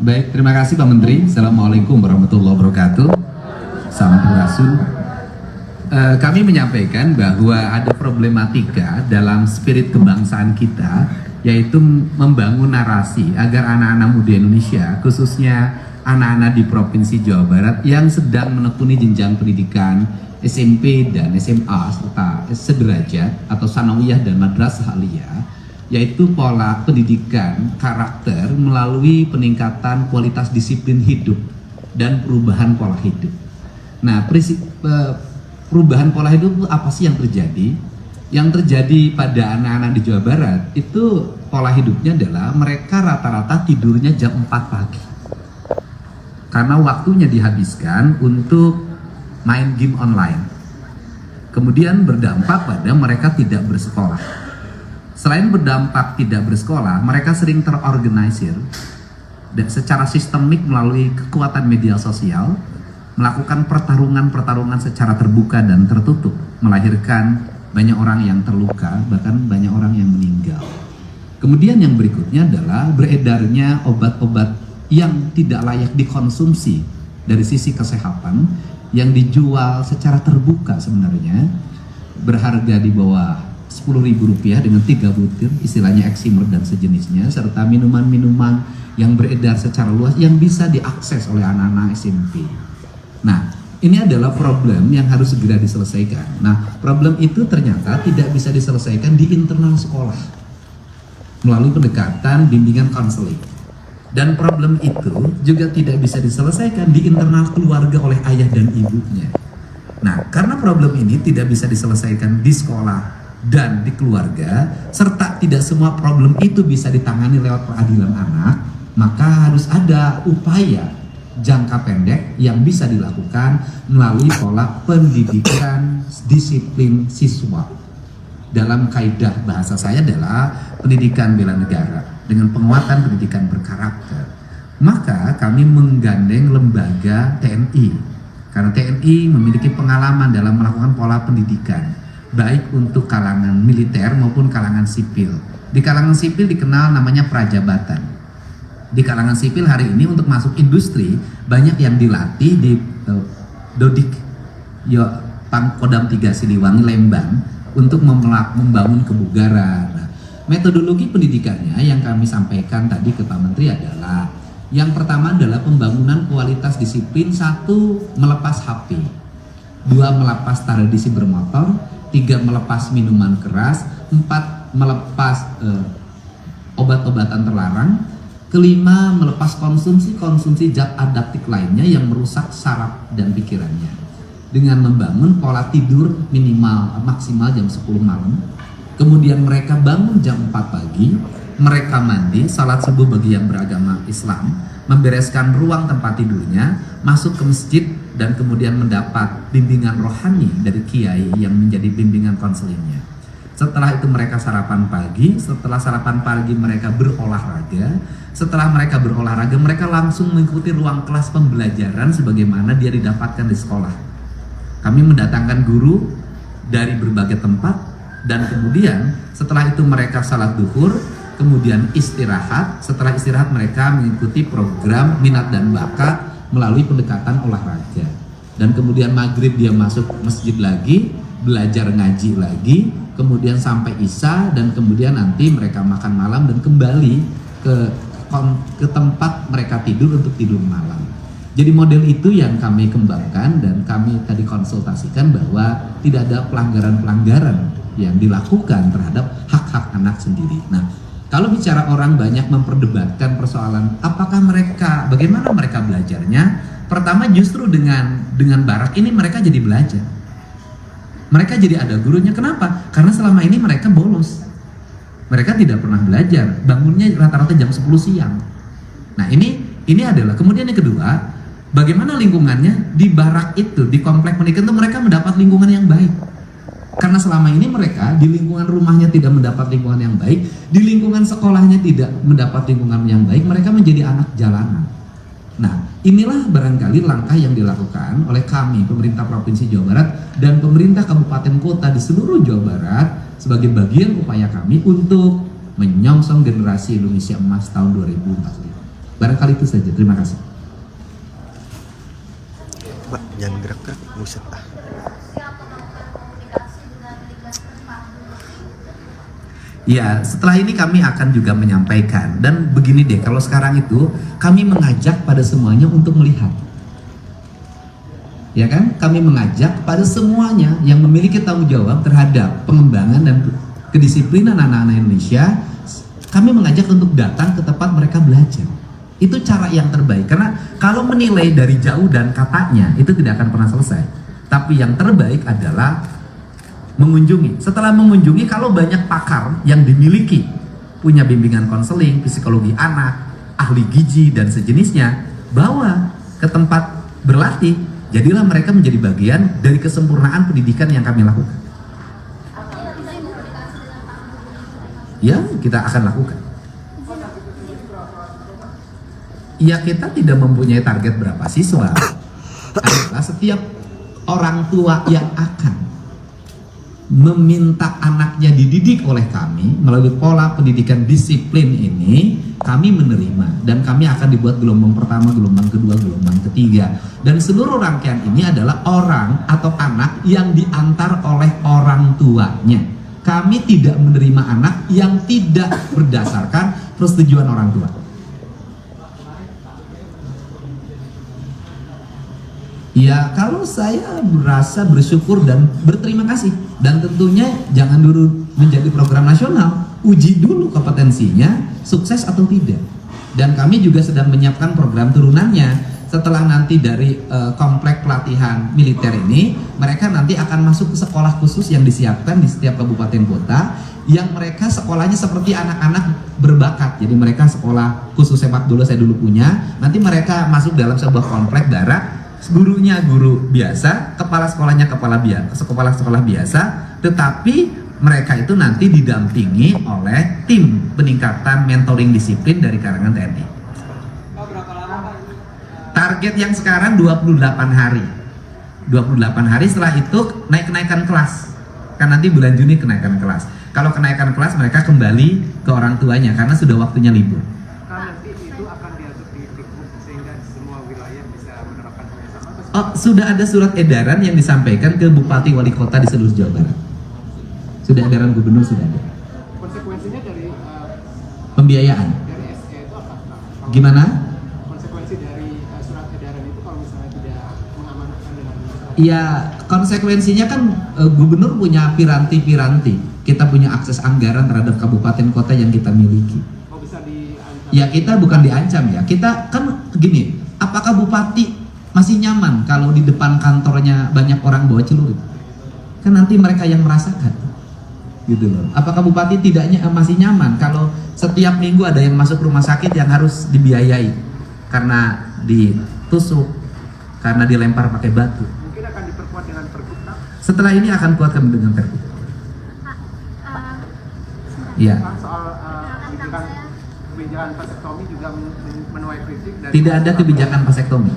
Baik, terima kasih Pak Menteri. Assalamualaikum warahmatullahi wabarakatuh. Sampurasun. Kami menyampaikan bahwa ada problematika dalam spirit kebangsaan kita, yaitu membangun narasi agar anak-anak muda Indonesia, khususnya anak-anak di Provinsi Jawa Barat yang sedang menekuni jenjang pendidikan SMP dan SMA serta sederajat atau sanawiyah dan madrasah aliyah, yaitu pola pendidikan karakter melalui peningkatan kualitas disiplin hidup dan perubahan pola hidup. Nah, perubahan pola hidup itu apa sih yang terjadi? Yang terjadi pada anak-anak di Jawa Barat itu pola hidupnya adalah mereka rata-rata tidurnya jam 4 pagi. Karena waktunya dihabiskan untuk main game online. Kemudian berdampak pada mereka tidak bersekolah. Selain berdampak tidak bersekolah, mereka sering terorganisir dan secara sistemik melalui kekuatan media sosial, melakukan pertarungan-pertarungan secara terbuka dan tertutup, melahirkan banyak orang yang terluka, bahkan banyak orang yang meninggal. Kemudian yang berikutnya adalah beredarnya obat-obat yang tidak layak dikonsumsi dari sisi kesehatan, yang dijual secara terbuka sebenarnya, berharga di bawah Rp10.000 dengan 3 butir, istilahnya eksimer dan sejenisnya, serta minuman-minuman yang beredar secara luas yang bisa diakses oleh anak-anak SMP. Nah, ini adalah problem yang harus segera diselesaikan. Nah, problem itu ternyata tidak bisa diselesaikan di internal sekolah melalui pendekatan bimbingan konseling. Dan problem itu juga tidak bisa diselesaikan di internal keluarga oleh ayah dan ibunya. Nah, karena problem ini tidak bisa diselesaikan di sekolah dan di keluarga, serta tidak semua problem itu bisa ditangani lewat peradilan anak, maka harus ada upaya jangka pendek yang bisa dilakukan melalui pola pendidikan disiplin siswa. Dalam kaidah bahasa saya adalah pendidikan bela negara dengan penguatan pendidikan berkarakter. Maka kami menggandeng lembaga TNI, karena TNI memiliki pengalaman dalam melakukan pola pendidikan baik untuk kalangan militer maupun kalangan sipil. Di kalangan sipil dikenal namanya prajabatan. Di kalangan sipil hari ini untuk masuk industri banyak yang dilatih di Dodik Pangkodam 3 Siliwangi Lembang untuk membangun kebugaran. Nah, metodologi pendidikannya yang kami sampaikan tadi ke Pak Menteri adalah yang pertama adalah pembangunan kualitas disiplin. 1. Melepas HP, 2. Melepas tradisi bermotor, 3. Melepas minuman keras, 4. Melepas obat-obatan terlarang, kelima, melepas konsumsi zat adaptif lainnya yang merusak saraf dan pikirannya dengan membangun pola tidur maksimal jam 10 malam. Kemudian mereka bangun jam 4 pagi, mereka mandi, salat subuh bagi yang beragama Islam, membereskan ruang tempat tidurnya, masuk ke masjid, dan kemudian mendapat bimbingan rohani dari kiai yang menjadi bimbingan konselingnya. Setelah itu mereka sarapan pagi, setelah sarapan pagi mereka berolahraga, setelah mereka berolahraga mereka langsung mengikuti ruang kelas pembelajaran sebagaimana dia didapatkan di sekolah. Kami mendatangkan guru dari berbagai tempat, dan kemudian setelah itu mereka salat duhur, kemudian istirahat. Setelah istirahat mereka mengikuti program minat dan bakat melalui pendekatan olahraga, dan kemudian maghrib dia masuk masjid lagi, belajar ngaji lagi, kemudian sampai isya, dan kemudian nanti mereka makan malam dan kembali ke tempat mereka tidur untuk tidur malam. Jadi model itu yang kami kembangkan, dan kami tadi konsultasikan bahwa tidak ada pelanggaran-pelanggaran yang dilakukan terhadap hak-hak anak sendiri. Nah, kalau bicara orang banyak memperdebatkan persoalan apakah bagaimana mereka belajarnya, pertama justru dengan barak ini mereka jadi belajar. Mereka jadi ada gurunya. Kenapa? Karena selama ini mereka bolos. Mereka tidak pernah belajar. Bangunnya rata-rata jam 10 siang. Nah, ini adalah. Kemudian yang kedua, bagaimana lingkungannya di barak itu, di komplek pendidikan itu mereka mendapat lingkungan yang baik. Karena selama ini mereka di lingkungan rumahnya tidak mendapat lingkungan yang baik, di lingkungan sekolahnya tidak mendapat lingkungan yang baik, mereka menjadi anak jalanan. Nah, inilah barangkali langkah yang dilakukan oleh kami, pemerintah Provinsi Jawa Barat dan pemerintah kabupaten kota di seluruh Jawa Barat sebagai bagian upaya kami untuk menyongsong generasi Indonesia Emas tahun 2045. Barangkali itu saja. Terima kasih. Mbak, jangan gerak-gerak, buset ah. Ya, setelah ini kami akan juga menyampaikan. Dan begini deh, kalau sekarang itu kami mengajak pada semuanya untuk melihat. Ya kan? Kami mengajak pada semuanya yang memiliki tanggung jawab terhadap pengembangan dan kedisiplinan anak-anak Indonesia. Kami mengajak untuk datang ke tempat mereka belajar. Itu cara yang terbaik. Karena kalau menilai dari jauh dan katanya, itu tidak akan pernah selesai. Tapi yang terbaik adalah mengunjungi. Setelah mengunjungi, kalau banyak pakar yang dimiliki, punya bimbingan konseling, psikologi anak, ahli gizi dan sejenisnya, bawa ke tempat berlatih. Jadilah mereka menjadi bagian dari kesempurnaan pendidikan yang kami lakukan. Ya, kita akan lakukan. Ya, kita tidak mempunyai target berapa siswa. Adalah setiap orang tua yang akan meminta anaknya dididik oleh kami melalui pola pendidikan disiplin ini, kami menerima dan kami akan dibuat gelombang pertama, gelombang kedua, gelombang ketiga, dan seluruh rangkaian ini adalah orang atau anak yang diantar oleh orang tuanya. Kami tidak menerima anak yang tidak berdasarkan persetujuan orang tua. Ya, kalau saya merasa bersyukur dan berterima kasih, dan tentunya jangan dulu menjadi program nasional, uji dulu kompetensinya, sukses atau tidak. Dan kami juga sedang menyiapkan program turunannya. Setelah nanti dari komplek pelatihan militer ini, mereka nanti akan masuk ke sekolah khusus yang disiapkan di setiap kabupaten kota, yang mereka sekolahnya seperti anak-anak berbakat. Jadi mereka sekolah khusus sepak bola saya dulu punya, nanti mereka masuk dalam sebuah komplek darat. Gurunya guru biasa, kepala sekolahnya kepala sekolah biasa, tetapi mereka itu nanti didampingi oleh tim peningkatan mentoring disiplin dari kalangan TNI. Target yang sekarang 28 hari. 28 hari, setelah itu naik-kenaikan kelas. Kan nanti bulan Juni kenaikan kelas. Kalau kenaikan kelas mereka kembali ke orang tuanya karena sudah waktunya libur. Oh, sudah ada surat edaran yang disampaikan ke Bupati Wali Kota di seluruh Jawa Barat. Sudah edaran gubernur, sudah ada. Konsekuensinya dari pembiayaan. Dari SE itu apa? Gimana? Konsekuensi dari surat edaran itu kalau misalnya tidak mengamanatkan dengan Iya, konsekuensinya kan gubernur punya piranti-piranti. Kita punya akses anggaran terhadap kabupaten kota yang kita miliki. Oh, bisa diancam? Ya, kita bukan diancam ya. Kita kan gini, apakah bupati masih nyaman kalau di depan kantornya banyak orang bawa celurit? Kan nanti mereka yang merasakan, gitu loh. Apakah bupati masih nyaman kalau setiap minggu ada yang masuk rumah sakit yang harus dibiayai karena ditusuk, karena dilempar pakai batu? Mungkin akan diperkuat dengan pergub. Setelah ini akan kuatkan dengan pergub. Iya. Soal kebijakan vasektomi juga menuai kritik dari Tidak ada kebijakan vasektomi.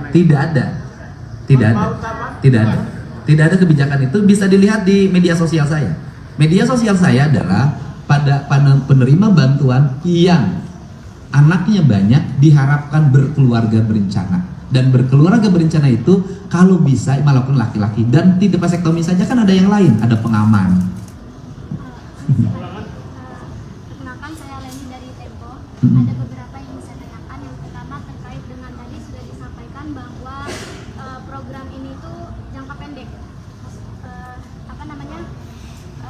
Tidak ada. Tidak ada kebijakan itu. Bisa dilihat di media sosial saya. Media sosial saya adalah pada penerima bantuan yang anaknya banyak diharapkan berkeluarga berencana. Dan berkeluarga berencana itu kalau bisa melakukan laki-laki, dan tidak vasektomi saja, kan ada yang lain, ada pengaman. Perkenalkan, saya Leni dari Tempo. Ada beberapa yang bisa tanyakan. Yang pertama terkait dengan tadi sudah disampaikan bahwa program ini tuh jangka pendek.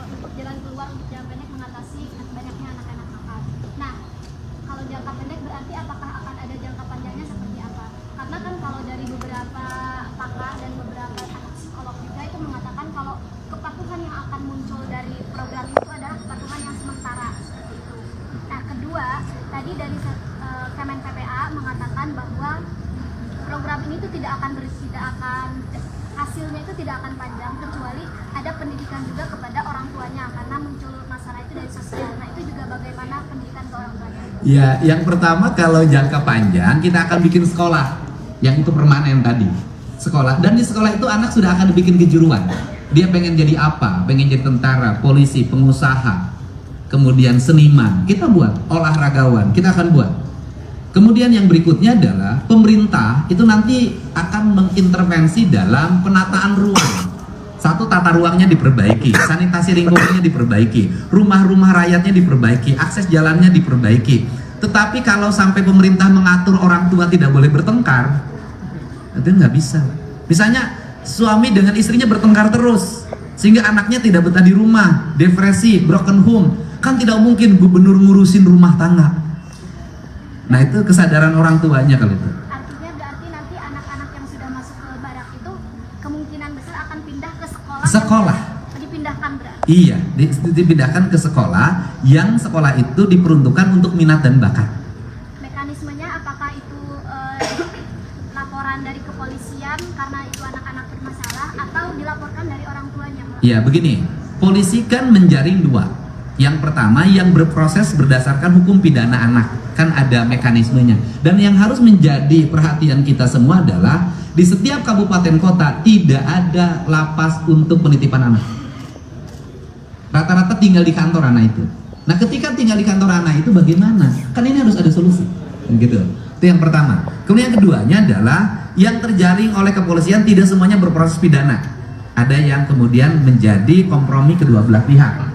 Untuk jalan keluar, untuk jalan pendek mengatasi banyaknya anak-anak nakal. Nah, kalau jangka pendek berarti apakah akan ada jangka panjangnya seperti apa? Karena kan kalau dari beberapa pakar dan beberapa psikolog juga itu mengatakan kalau kepatuhan yang akan muncul dari program itu adalah kepatuhan yang sementara seperti itu. Nah, kedua, tadi dari Kemen PPA mengatakan bahwa program ini tuh tidak akan hasilnya itu tidak akan panjang kecuali ada pendidikan juga kepada orang tuanya karena muncul masalah itu dari sosial. Nah, itu juga bagaimana pendidikan ke orang tuanya? Ya, yang pertama kalau jangka panjang kita akan bikin sekolah yang itu permanen tadi. Sekolah, dan di sekolah itu anak sudah akan dibikin kejuruan. Dia pengen jadi apa? Pengen jadi tentara, polisi, pengusaha, kemudian seniman, kita buat, olahragawan, kita akan buat. Kemudian yang berikutnya adalah pemerintah itu nanti akan mengintervensi dalam penataan ruang. Satu, tata ruangnya diperbaiki, sanitasi lingkungannya diperbaiki, rumah-rumah rakyatnya diperbaiki, akses jalannya diperbaiki. Tetapi kalau sampai pemerintah mengatur orang tua tidak boleh bertengkar, itu nggak bisa. Misalnya suami dengan istrinya bertengkar terus, sehingga anaknya tidak betah di rumah, depresi, broken home, kan tidak mungkin gubernur ngurusin rumah tangga. Nah itu kesadaran orang tuanya kalau itu. Artinya berarti nanti anak-anak yang sudah masuk ke barak itu kemungkinan besar akan pindah ke sekolah. Sekolah. Dipindahkan berarti. Iya, dipindahkan ke sekolah yang sekolah itu diperuntukkan untuk minat dan bakat. Mekanismenya apakah itu laporan dari kepolisian karena itu anak-anak bermasalah atau dilaporkan dari orang tuanya, Pak? Iya, begini. Polisi kan menjaring dua. Yang pertama yang berproses berdasarkan hukum pidana anak, kan ada mekanismenya. Dan yang harus menjadi perhatian kita semua adalah di setiap kabupaten kota tidak ada lapas untuk penitipan anak. Rata-rata tinggal di kantor anak itu. Nah, ketika tinggal di kantor anak itu bagaimana? Kan ini harus ada solusi. Gitu. Itu yang pertama. Kemudian yang keduanya adalah yang terjaring oleh kepolisian tidak semuanya berproses pidana. Ada yang kemudian menjadi kompromi kedua belah pihak.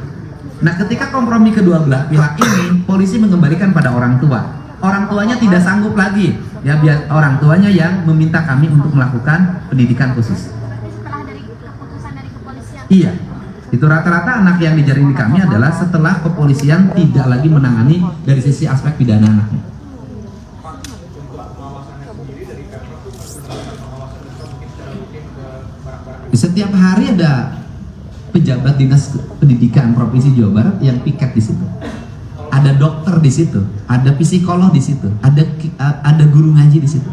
Nah, ketika kompromi kedua belah pihak ini, polisi mengembalikan pada orang tua. Orang tuanya tidak sanggup lagi, ya biar orang tuanya yang meminta kami untuk melakukan pendidikan khusus. Berarti setelah dari keputusan dari kepolisian. Iya, itu rata-rata anak yang dijaring di kami adalah setelah kepolisian tidak lagi menangani dari sisi aspek pidana anaknya. Setiap hari ada pejabat dinas pendidikan provinsi Jawa Barat yang piket di situ. Ada dokter di situ, ada psikolog di situ, ada guru ngaji di situ.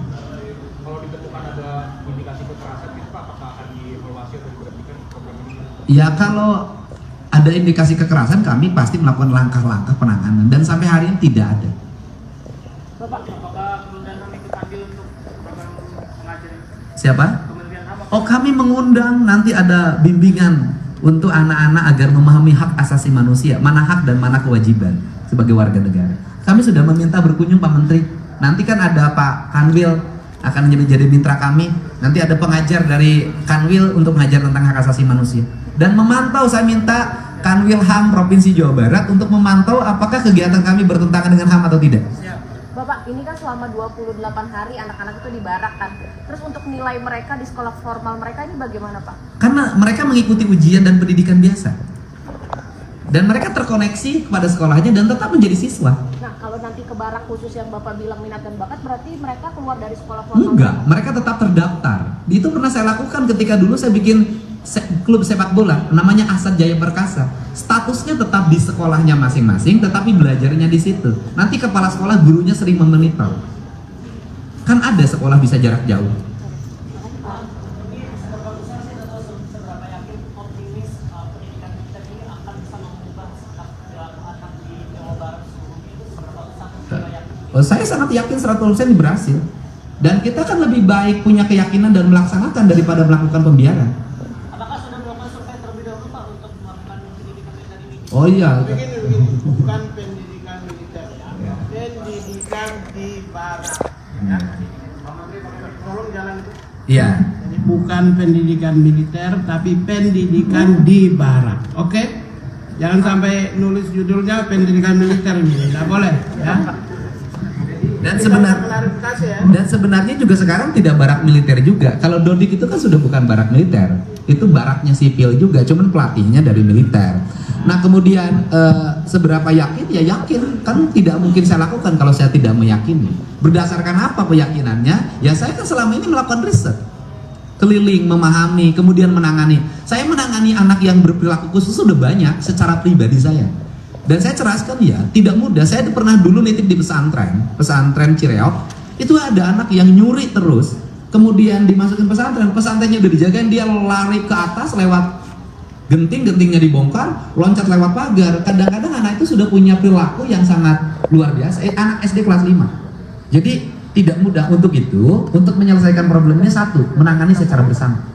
Kalau ditemukan ada indikasi kekerasan itu apakah akan dievaluasi atau diberhentikan program ini? Ya kalau ada indikasi kekerasan kami pasti melakukan langkah-langkah penanganan dan sampai hari ini tidak ada. Bapak, apakah kemudian kami dipanggil untuk program mengajar Siapa? Kementerian apa? Oh, kami mengundang, nanti ada bimbingan untuk anak-anak agar memahami hak asasi manusia, mana hak dan mana kewajiban sebagai warga negara. Kami sudah meminta berkunjung Pak Menteri. Nanti kan ada Pak Kanwil akan jadi mitra kami. Nanti ada pengajar dari Kanwil untuk mengajar tentang hak asasi manusia. Dan memantau, saya minta Kanwil HAM Provinsi Jawa Barat untuk memantau apakah kegiatan kami bertentangan dengan HAM atau tidak. Bapak, ini kan selama 28 hari anak-anak itu di barak kan. Terus untuk nilai mereka di sekolah formal mereka ini bagaimana, Pak? Karena mereka mengikuti ujian dan pendidikan biasa. Dan mereka terkoneksi kepada sekolahnya dan tetap menjadi siswa. Nah, kalau nanti ke barak khusus yang Bapak bilang minat dan bakat, berarti mereka keluar dari sekolah formal? Enggak, mereka tetap terdaftar. Itu pernah saya lakukan ketika dulu saya bikin klub sepak bola namanya Asad Jaya Perkasa. Statusnya tetap di sekolahnya masing-masing, tetapi belajarnya di situ. Nanti kepala sekolah gurunya sering memonitor. Kan ada sekolah bisa jarak jauh. Oh, saya sangat yakin 100% berhasil. Dan kita kan lebih baik punya keyakinan dan melaksanakan daripada melakukan pembiaran. Apakah sudah melakukan survei terlebih dahulu Pak untuk melakukan pendidikan militer ini? Oh iya. Begini, bukan pendidikan militer ya. Pendidikan di barat ya. Pak Menteri, tolong jalan itu. Iya. Jadi bukan pendidikan militer tapi pendidikan di barat. Oke? Jangan sampai nulis judulnya pendidikan militer ini. Tidak boleh ya. Dan sebenarnya juga sekarang tidak barak militer juga. Kalau Dodik itu kan sudah bukan barak militer, itu baraknya sipil juga, cuman pelatihnya dari militer. Nah kemudian seberapa yakin? Ya yakin, kan tidak mungkin saya lakukan kalau saya tidak meyakini. Berdasarkan apa keyakinannya? Ya saya kan selama ini melakukan riset, keliling, memahami, kemudian menangani. Saya menangani anak yang berperilaku khusus sudah banyak secara pribadi saya. Dan saya ceraskan ya, tidak mudah. Saya pernah dulu nitip di pesantren Cireok. Itu ada anak yang nyuri terus, kemudian dimasukin pesantren, pesantrennya udah dijagain, dia lari ke atas lewat gentingnya dibongkar, loncat lewat pagar. Kadang-kadang anak itu sudah punya perilaku yang sangat luar biasa. Anak SD kelas 5. Jadi tidak mudah untuk itu, untuk menyelesaikan problemnya satu, menangani secara bersama.